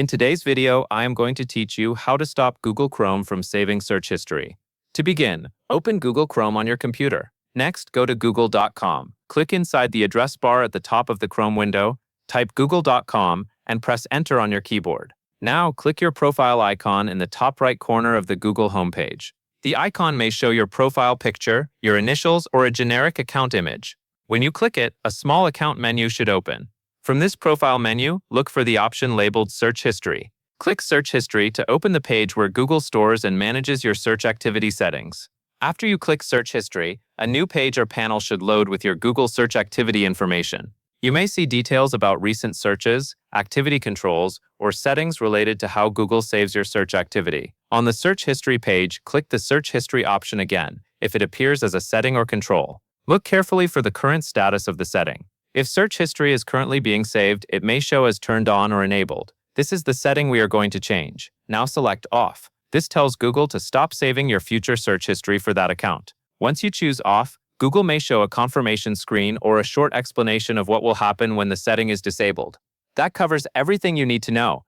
In today's video, I am going to teach you how to stop Google Chrome from saving search history. To begin, open Google Chrome on your computer. Next, go to google.com. Click inside the address bar at the top of the Chrome window, type google.com, and press Enter on your keyboard. Now, click your profile icon in the top right corner of the Google homepage. The icon may show your profile picture, your initials, or a generic account image. When you click it, a small account menu should open. From this profile menu, look for the option labeled Search History. Click Search History to open the page where Google stores and manages your search activity settings. After you click Search History, a new page or panel should load with your Google search activity information. You may see details about recent searches, activity controls, or settings related to how Google saves your search activity. On the Search History page, click the Search History option again, if it appears as a setting or control. Look carefully for the current status of the setting. If search history is currently being saved, it may show as turned on or enabled. This is the setting we are going to change. Now select Off. This tells Google to stop saving your future search history for that account. Once you choose Off, Google may show a confirmation screen or a short explanation of what will happen when the setting is disabled. That covers everything you need to know.